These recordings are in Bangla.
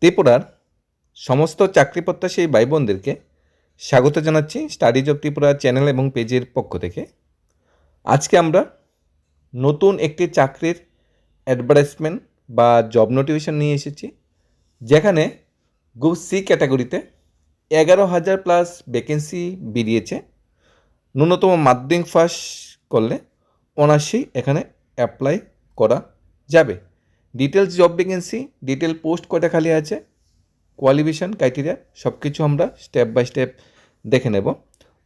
ত্রিপুরার সমস্ত চাকরি প্রত্যাশী ভাই বোনদেরকে স্বাগত জানাচ্ছি স্টাডিজ অফ ত্রিপুরা চ্যানেল এবং পেজের পক্ষ থেকে। আজকে আমরা নতুন একটি চাকরির অ্যাডভার্টাইজমেন্ট বা জব নোটিফিকেশন নিয়ে এসেছি, যেখানে গ্রুপ সি ক্যাটাগরিতে 11,000 প্লাস ভ্যাকেন্সি বেরিয়েছে। ন্যূনতম মাধ্যমিক পাস করলে অনার্সই এখানে অ্যাপ্লাই করা যাবে। Details job vacancy, detail post কয়টা খালি আছে, কোয়ালিফিকেশান ক্রাইটেরিয়া সব কিছু আমরা স্টেপ বাই স্টেপ দেখে নেব।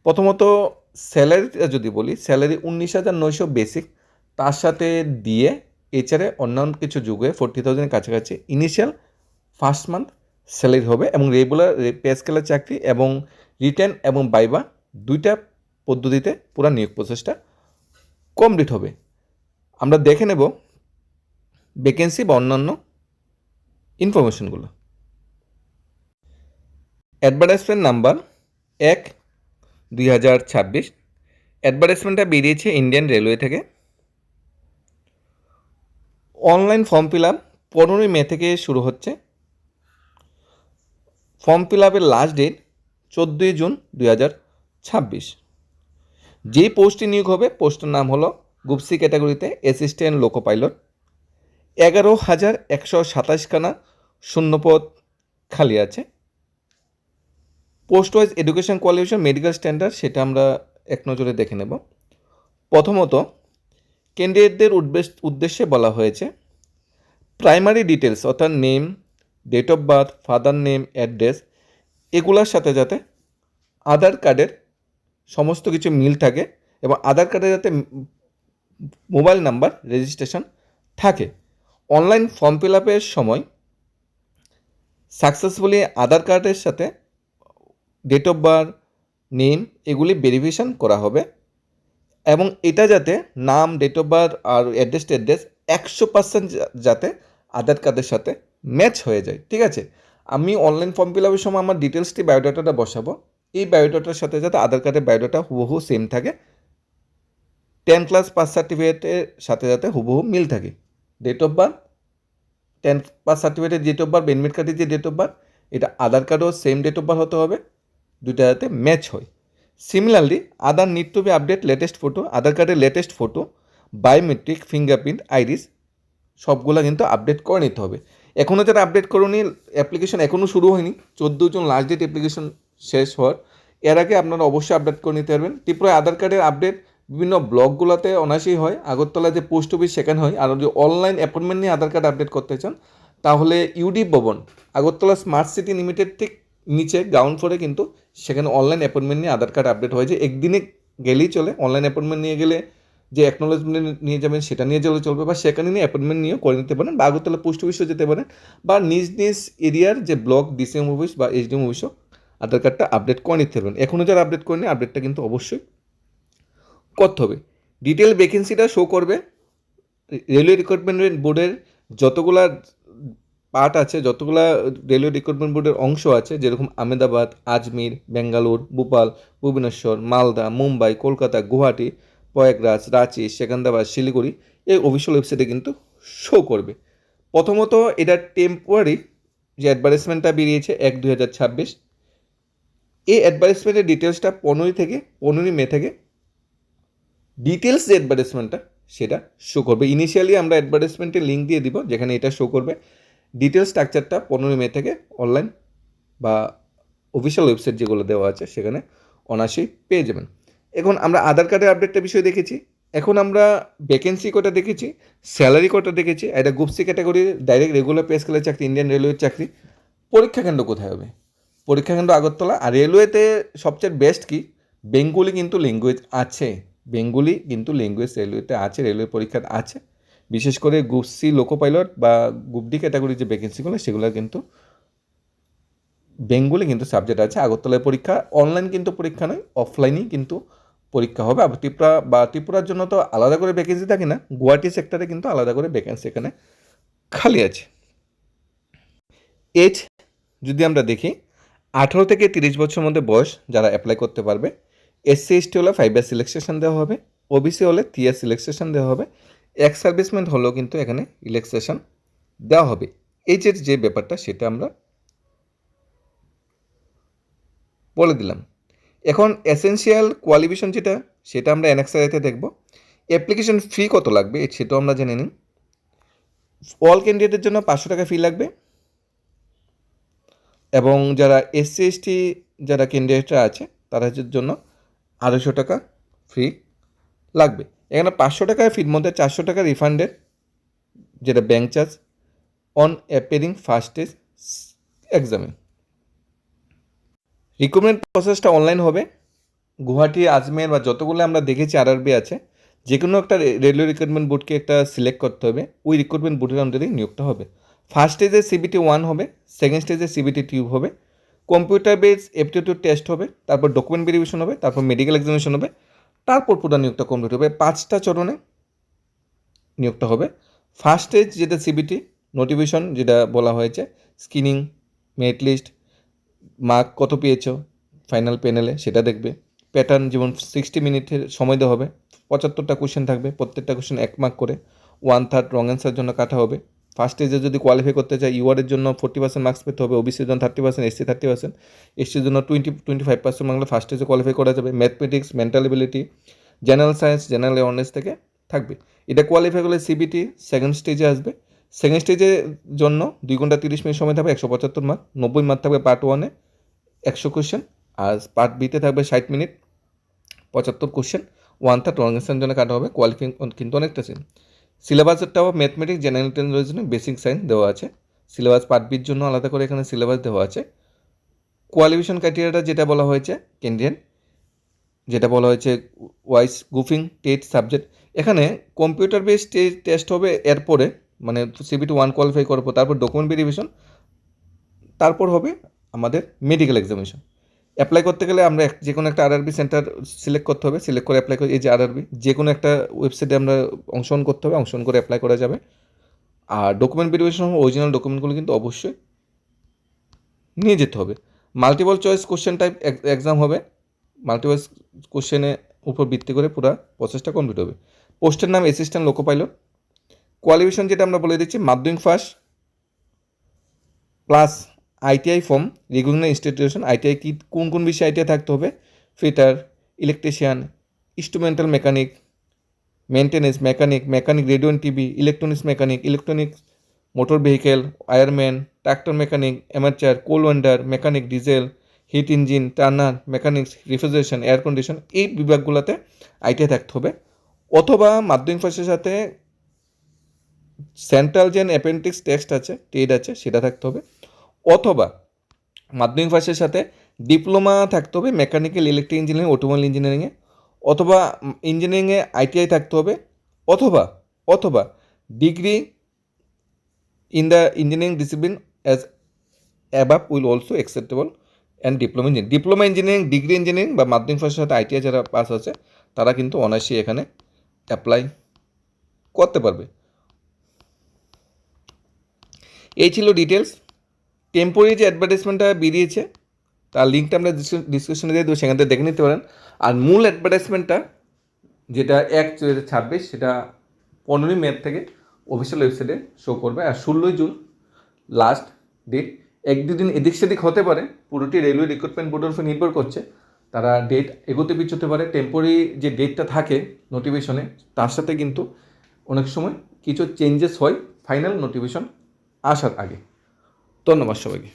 প্রথমত স্যালারিটা যদি বলি, স্যালারি 19,900 বেসিক, তার সাথে দিয়ে এছাড়া অন্যান্য কিছু যুগে 40,000 কাছাকাছি ইনিশিয়াল ফার্স্ট মান্থ স্যালারি হবে এবং রেগুলার পে স্কেলের চাকরি এবং রিটেন এবং বাইবা দুইটা পদ্ধতিতে পুরো নিয়োগ প্রসেসটা কমপ্লিট হবে। আমরা দেখে নেব ভ্যাকেন্সি বা অন্যান্য ইনফরমেশনগুলো। Advertisement number 1/2026। অ্যাডভার্টাইজমেন্টটা বেরিয়েছে ইন্ডিয়ান রেলওয়ে থেকে। অনলাইন ফর্ম ফিল আপ 15 মে থেকে শুরু হচ্ছে। ফর্ম ফিল আপের লাস্ট ডেট 14 জুন 2026। যেই পোস্টটি নিয়োগ হবে, পোস্টের নাম হলো গ্রুপ সি ক্যাটাগরিতে অ্যাসিস্ট্যান্ট লোকো পাইলট। 11,127 খানা শূন্যপদ খালি আছে। Post wise education qualification medical standard সেটা আমরা এক নজরে দেখে নেব। প্রথমত ক্যান্ডিডেটদের উদ্দেশ্যে বলা হয়েছে প্রাইমারি ডিটেলস অর্থাৎ name, date of birth, father name, address এগুলোর সাথে যাতে আধার কার্ডের সমস্ত কিছু মিল থাকে এবং আধার কার্ডে যাতে মোবাইল নাম্বার রেজিস্ট্রেশন থাকে। অনলাইন ফর্ম ফিল আপের সময় সাকসেসফুলি আধার কার্ডের সাথে ডেট অফ বার্থ, নেম এগুলি ভেরিফিকেশান করা হবে এবং এটা যাতে নাম, ডেট অফ বার্থ আর অ্যাড্রেস 100% যাতে আধার কার্ডের সাথে ম্যাচ হয়ে যায়। ঠিক আছে, আমি অনলাইন ফর্ম ফিল আপের সময় আমার ডিটেলসটি বায়োডাটাটা বসাবো। এই বায়োডাটার সাথে যাতে আধার কার্ডের বায়োডাটা হুবহু সেম থাকে, 10 ক্লাস পাস সার্টিফিকেটের সাথে যাতে হুবহু মিল থাকে। ডেট অফ বার্থ, 10 পাস সার্টিফিকেটের ডেট অফ বার্থ, এডমিট কার্ডের যে ডেট অফ বার্থ, এটা আধার কার্ডও সেম ডেট অফ বার্থ হতে হবে, দুইটা যাতে ম্যাচ হয়। Similarly Aadhaar need to be update latest photo, Aadhaar কার্ডের latest photo, biometric, fingerprint, iris সবগুলো কিন্তু আপডেট করে নিতে হবে। এখনও যারা আপডেট করুনি, অ্যাপ্লিকেশন এখনও শুরু হয়নি, 14 জুন লাস্ট ডেট অ্যাপ্লিকেশন শেষ হওয়ার, এর আগে আপনারা অবশ্যই আপডেট করে নিতে পারবেন। ত্রিপুরায় আধার কার্ডের আপডেট বিভিন্ন ব্লকগুলোতে অনায়াসেই হয়, আগরতলায় যে পোস্ট অফিস সেখানে হয়। আর যদি অনলাইন অ্যাপয়েন্টমেন্ট নিয়ে আধার কার্ড আপডেট করতে চান তাহলে ইউডি ভবন, আগরতলা স্মার্ট সিটি লিমিটেড ঠিক নিচে গ্রাউন্ড ফ্লোরে কিন্তু সেখানে অনলাইন অ্যাপয়েন্টমেন্ট নিয়ে আধার কার্ড আপডেট হয়েছে। একদিনে গেলেই চলে, অনলাইন অ্যাপয়েন্টমেন্ট নিয়ে গেলে যে অ্যাকনোলেজমেন্ট নিয়ে যাবেন সেটা নিয়ে গেলে চলবে, বা সেখানে নিয়ে অ্যাপয়েন্টমেন্ট নিয়েও করে নিতে পারেন, বা আগরতলা পোস্ট অফিসও যেতে পারেন, বা নিজ নিজ এরিয়ার যে ব্লক ডিসিএম অফিস বা এসডিএম অফিসও আধার কার্ডটা আপডেট করে নিতে পারবেন। এখনও যারা আপডেট করেনি আপডেটটা কিন্তু অবশ্যই করতে হবে। ডিটেল ভ্যাকেন্সিটা শো করবে রেলওয়ে রিক্রুটমেন্ট বোর্ডের যতগুলা পার্ট আছে, যতগুলা রেলওয়ে রিক্রুটমেন্ট বোর্ডের অংশ আছে, যেরকম আহমেদাবাদ, আজমির, বেঙ্গালুর, ভোপাল, ভুবনেশ্বর, মালদা, মুম্বাই, কলকাতা, গুয়াহাটি, প্রয়াগরাজ, রাঁচি, সেকেন্দ্রাবাদ, শিলিগুড়ি, এই অফিসিয়াল ওয়েবসাইটে কিন্তু শো করবে। প্রথমত এটা টেম্পোরারি যে অ্যাডভার্টাইজমেন্টটা বেরিয়েছে 1/2026, এই অ্যাডভার্টাইজমেন্টের ডিটেলসটা 15 মে থেকে ডিটেলস যে অ্যাডভার্টাইজমেন্টটা সেটা শো করবে। ইনিশিয়ালি আমরা অ্যাডভার্টাইজমেন্টের লিঙ্ক দিয়ে দিব যেখানে এটা শো করবে। ডিটেলস স্ট্রাকচারটা 15 মে থেকে অনলাইন বা অফিসিয়াল ওয়েবসাইট যেগুলো দেওয়া আছে সেখানে অনায়াসেই পেয়ে যাবেন। এখন আমরা আধার কার্ডের আপডেটটা বিষয় দেখেছি, এখন আমরা ভ্যাকেন্সি কটা দেখেছি, স্যালারি কটা দেখেছি। এটা group C category direct regular pay স্কেলের চাকরি, ইন্ডিয়ান রেলওয়ের চাকরি। পরীক্ষা কেন্দ্র কোথায় হবে? পরীক্ষা কেন্দ্র আগরতলা। আর রেলওয়েতে সবচেয়ে বেস্ট কি, বেঙ্গলি কিন্তু ল্যাঙ্গুয়েজ আছে, বেঙ্গলি কিন্তু ল্যাঙ্গুয়েজ রেলওয়েতে আছে, রেলওয়ে পরীক্ষা আছে। বিশেষ করে গ্রুপ সি লোকো পাইলট বা গ্রুপ ডি ক্যাটাগরির যে ভ্যাকেন্সিগুলো সেগুলো কিন্তু বেঙ্গলি কিন্তু সাবজেক্ট আছে। আগরতলায় পরীক্ষা, অনলাইন কিন্তু পরীক্ষা নয়, অফলাইনেই কিন্তু পরীক্ষা হবে। আবার ত্রিপুরার জন্য তো আলাদা করে ভ্যাকেন্সি থাকে না, গুয়াহাটি সেক্টরে কিন্তু আলাদা করে ভ্যাকেন্সি এখানে খালি আছে। এজ যদি আমরা দেখি, 18 থেকে 30 বছরের মধ্যে বয়স যারা অ্যাপ্লাই করতে পারবে। এসসি এসটি হলে 5 ইয়ার সিলেকশন দেওয়া হবে, ওবিসি হলে 3 ইয়ার সিলেকশন দেওয়া হবে, এক্স সার্ভিসম্যান হলেও কিন্তু এখানে ইলেকশন দেওয়া হবে। এজের যে ব্যাপারটা সেটা আমরা বলে দিলাম। এখন এসেনশিয়াল কোয়ালিফিকেশন যেটা, সেটা আমরা অ্যানেক্সারেতে দেখব। অ্যাপ্লিকেশন ফি কত লাগবে সেটাও আমরা জেনে নিই। অল ক্যান্ডিডেটের জন্য 500 টাকা ফি লাগবে, এবং যারা এসসি এসটি যারা ক্যান্ডিডেটরা আছে তাদের জন্য 250 টাকা ফি লাগবে। এখানে 500 টাকা ফির মধ্যে 400 টাকা রিফান্ডেড, যেটা bank charge on appearing first stage এক্সামে। রিক্রুটমেন্ট প্রসেসটা অনলাইন হবে। গুয়াহাটি, আজমের বা যতগুলো আমরা দেখেছি আরআরবি আছে, যে কোনো একটা রেলওয়ে রিক্রুটমেন্ট বোর্ডকে একটা সিলেক্ট করতে হবে, ওই রিক্রুটমেন্ট বোর্ডের আন্ডারেই নিয়োগটা হবে। ফার্স্ট স্টেজে CBT 1 হবে, সেকেন্ড স্টেজে CBT 2 হবে, কম্পিউটার বেস এপটিটিউড টেস্ট হবে, তারপর ডকুমেন্ট ভেরিফিকেশন হবে, তারপর মেডিকেল এক্সামিনেশন হবে, তারপর পুরো নিয়োগটা কমপ্লিট হবে। 5টা চরণে নিয়োগটা হবে। ফার্স্ট স্টেজ যেটা CBT নোটিফিকেশন যেটা বলা হয়েছে, স্ক্রিনিং, মেরিট লিস্ট, মার্ক কত পেয়েছো ফাইনাল প্যানেলে সেটা দেখবে। প্যাটার্ন যেমন 60 মিনিটের সময় দেওয়া হবে, 75টা কোশ্চেন থাকবে, প্রত্যেকটা কোশ্চেন 1 মার্ক করে, 1/3 রং অ্যান্সার জন্য কাটা হবে। ফার্স্ট স্টেজে যদি কোয়ালিফাই করতে চাই, ইউআরের জন্য 40% মার্কস পেতে হবে, ওবিসির জন্য 30%, এসসি 30%, এসটির জন্য 25% মার্কলে ফার্স্ট স্টেজে কোয়ালিফাই করা যাবে। Mathematics, mental ability, general science, general awareness থেকে থাকবে। এটা কোয়ালিফাই করলে CBT সেকেন্ড স্টেজে আসবে। সেকেন্ড স্টেজের জন্য 2 ঘন্টা 30 মিনিট সময় থাকবে, 175 মার্ক, 90 মার্ক থাকবে পার্ট 1-এ 100 কোশ্চেন, আর পার্ট বিতে থাকবে 60 মিনিট, 75 কোশ্চেন, 1/3 রং অ্যান্সারের জন্য কাটা হবে। কোয়ালিফাইং কিন্তু অনেকটা সেম। সিলেবাসটাও ম্যাথমেটিক্স, জেনারেল ইন্টেলিজেন্সের জন্য বেসিক সায়েন্স দেওয়া আছে। সিলেবাস পার্ট বির জন্য আলাদা করে এখানে সিলেবাস দেওয়া আছে। কোয়ালিফিকেশন ক্রাইটেরিয়াটা যেটা বলা হয়েছে ক্যান্ডিডেট, যেটা বলা হয়েছে ওয়াইস গ্রুপিং টেস্ট সাবজেক্ট, এখানে কম্পিউটার বেস টেস্ট হবে এরপরে, মানে CBT 1 কোয়ালিফাই করার পর, তারপর ডকুমেন্ট ভেরিফিকেশন, তারপর হবে আমাদের মেডিকেল এক্সামিনেশন। অ্যাপ্লাই করতে গেলে আমরা যে কোনো একটা আরআরবি সেন্টার সিলেক্ট করতে হবে, সিলেক্ট করে অ্যাপ্লাই করে, এই যে আরআরবি যে কোনো একটা ওয়েবসাইটে আমরা অংশগ্রহণ করতে হবে, অংশগ্রহণ করে অ্যাপ্লাই করা যাবে। আর ডকুমেন্ট ভেরিফিকেশন অরিজিনাল ডকুমেন্টগুলো কিন্তু অবশ্যই নিয়ে যেতে হবে। Multiple choice question type exam হবে, মাল্টিপল কোশ্চেনের উপর ভিত্তি করে পুরো প্রসেসটা কমপ্লিট হবে। পোস্টের নাম অ্যাসিস্ট্যান্ট লোকো পাইলট। কোয়ালিফিকেশন যেটা আমরা বলে দিচ্ছি, মাধ্যমিক pass plus ITI form, regular institution. ITI কি কোন কোন বিষয়ে ITI থাকতে হবে? Fitter, electrician, instrumental mechanic, maintenance mechanic, mechanic radio and TV, electronics mechanic, electronics motor vehicle, wireman, tractor mechanic, armature, coil winder, mechanic diesel, heat engine, turner, mechanics, refrigeration, air condition, এই বিভাগগুলোতে ITI থাকতে হবে। অথবা মাধ্যমিক পাশের সাথে সেন্ট্রাল যে অ্যাপেন্ডিক্স টেস্ট আছে, টেড আছে, সেটা থাকতে হবে। অথবা মাধ্যমিক পাশের সাথে ডিপ্লোমা থাকতে হবে মেকানিক্যাল, ইলেকট্রিক ইঞ্জিনিয়ারিং, অটোমোবাইল ইঞ্জিনিয়ারিংয়ে, অথবা ইঞ্জিনিয়ারিংয়ে ITI থাকতে হবে, অথবা অথবা degree in the engineering discipline as above will also acceptable, and diploma engineering, diploma engineering, degree engineering বা মাধ্যমিক পাশের সাথে ITI যারা পাস আছে তারা কিন্তু অনায়াসই এখানে অ্যাপ্লাই করতে পারবে। এই ছিল ডিটেলস। টেম্পোরারি যে অ্যাডভার্টাইজমেন্টটা বেরিয়েছে তার লিঙ্কটা আমরা ডিসক্রিপশনে দিয়ে দেবো, সেখান থেকে দেখে নিতে পারেন। আর মূল অ্যাডভার্টাইজমেন্টটা যেটা 1/2026, সেটা 15ই মে থেকে অফিসিয়াল ওয়েবসাইটে শো করবে। আর 16ই জুন লাস্ট ডেট। 1-2 দিন এদিক সেদিক হতে পারে, পুরোটি রেলওয়ে রিক্রুটমেন্ট বোর্ডের উপর নির্ভর করছে, তারা ডেট এগোতে পিছোতে পারে। টেম্পোরারি যে ডেটটা থাকে নোটিফিকেশনে, তার সাথে কিন্তু অনেক সময় কিছু চেঞ্জেস হয় ফাইনাল নোটিফিকেশন আসার আগে। ধন্যবাদ সবাইকে।